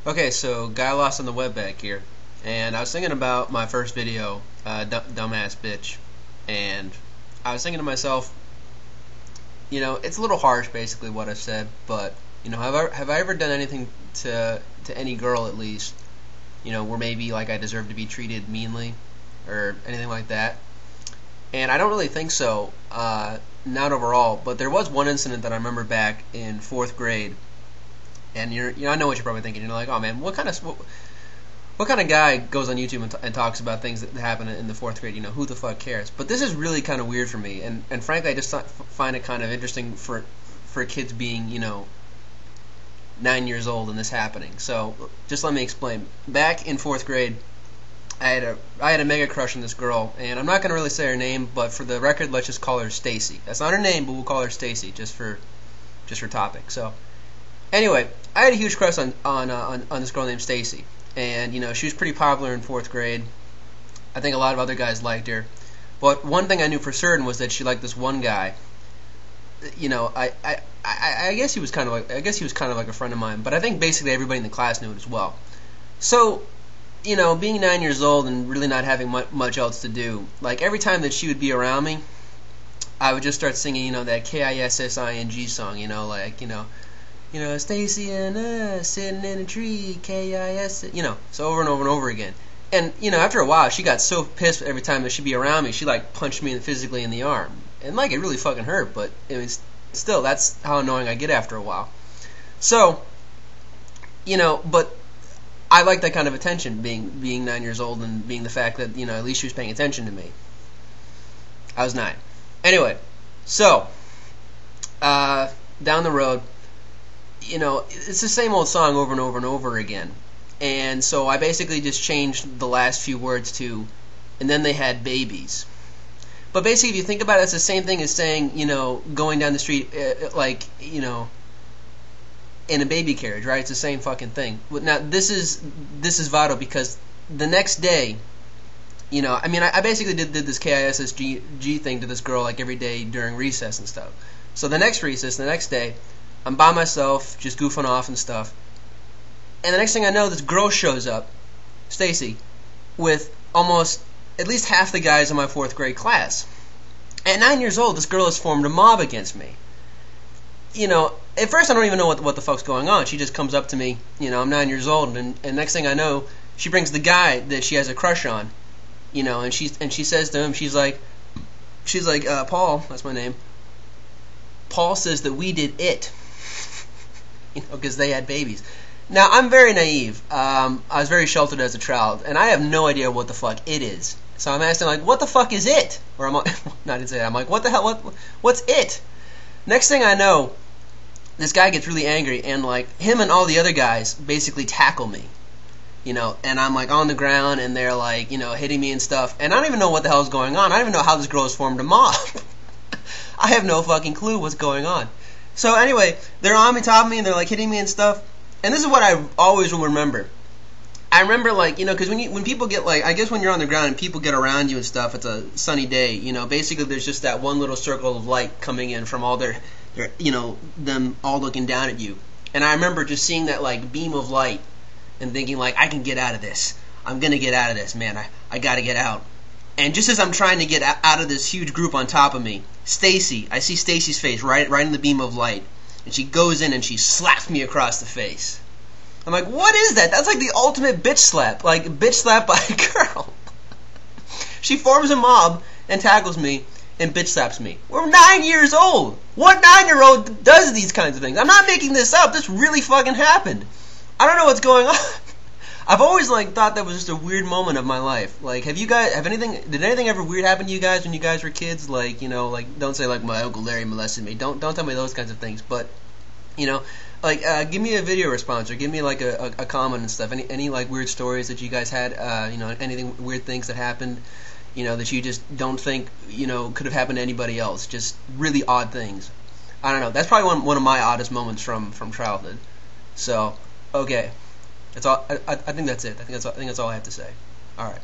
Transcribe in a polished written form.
Okay, so Guy Lost on the Web back here, and I was thinking about my first video, Dumbass Bitch, and I was thinking to myself, it's a little harsh basically what I've said, but, have I ever done anything to any girl at least, where maybe like I deserve to be treated meanly, or anything like that? And I don't really think so, not overall, but there was one incident that I remember back in 4th grade. And I know what you're probably thinking. You're like, oh man, what kind of guy goes on YouTube and talks about things that happen in the 4th grade? Who the fuck cares? But this is really kind of weird for me, and frankly, I just find it kind of interesting for kids being 9 years old and this happening. So just let me explain. Back in 4th grade, I had a mega crush on this girl, and I'm not gonna really say her name, but for the record, let's just call her Stacy. That's not her name, but we'll call her Stacy just for topic. So. Anyway, I had a huge crush on this girl named Stacy, and she was pretty popular in 4th grade. I think a lot of other guys liked her, but one thing I knew for certain was that she liked this one guy. I guess he was kind of like a friend of mine, but I think basically everybody in the class knew it as well. So, being 9 years old and really not having much else to do, like every time that she would be around me, I would just start singing, that Kissing song, Stacy and sitting in a tree, K-I-S, so over and over and over again. And, after a while, she got so pissed every time that she'd be around me, she, punched me physically in the arm. And, it really fucking hurt, but it was still, that's how annoying I get after a while. So, but I like that kind of attention, being 9 years old and being the fact that, at least she was paying attention to me. I was 9. Anyway, so, down the road, it's the same old song over and over and over again. And so I basically just changed the last few words to, and then they had babies. But basically, if you think about it, it's the same thing as saying, going down the street, in a baby carriage, right? It's the same fucking thing. Now, this is vital because the next day, I basically did this KISSG thing to this girl, every day during recess and stuff. So the next recess, the next day, I'm by myself, just goofing off and stuff. And the next thing I know, this girl shows up, Stacy, with almost at least half the guys in my 4th grade class. At 9 years old, this girl has formed a mob against me. At first I don't even know what the fuck's going on. She just comes up to me, I'm 9 years old, and next thing I know, she brings the guy that she has a crush on, and she says to him, she's like, Paul, that's my name. Paul says that we did it. Because they had babies. Now, I'm very naive. I was very sheltered as a child, and I have no idea what the fuck it is. So I'm asking, what the fuck is it? Or I'm like, no, I didn't say that. I'm like, what the hell? What's it? Next thing I know, this guy gets really angry, and him and all the other guys basically tackle me. And I'm on the ground, and they're hitting me and stuff, and I don't even know what the hell is going on. I don't even know how this girl has formed a mob. I have no fucking clue what's going on. So anyway, they're on me, top of me, and they're hitting me and stuff. And this is what I always will remember. I remember because when people get I guess when you're on the ground and people get around you and stuff, it's a sunny day. Basically there's just that one little circle of light coming in from all their them all looking down at you. And I remember just seeing that beam of light and thinking I can get out of this. I'm gonna get out of this, man. I gotta get out. And just as I'm trying to get out of this huge group on top of me, I see Stacy's face right in the beam of light, and she goes in and she slaps me across the face. I'm like, what is that? That's the ultimate bitch slap, bitch slap by a girl. She forms a mob and tackles me and bitch slaps me. We're 9 years old. What 9-year-old does these kinds of things? I'm not making this up. This really fucking happened. I don't know what's going on. I've always thought that was just a weird moment of my life. Did anything ever weird happen to you guys when you guys were kids? Don't say my Uncle Larry molested me. Don't tell me those kinds of things. But give me a video response or give me a comment and stuff. Any weird stories that you guys had? Anything weird things that happened? That you just don't think could have happened to anybody else. Just really odd things. I don't know. That's probably one of my oddest moments from childhood. So okay. That's all. I think that's it. I think that's all I have to say. All right.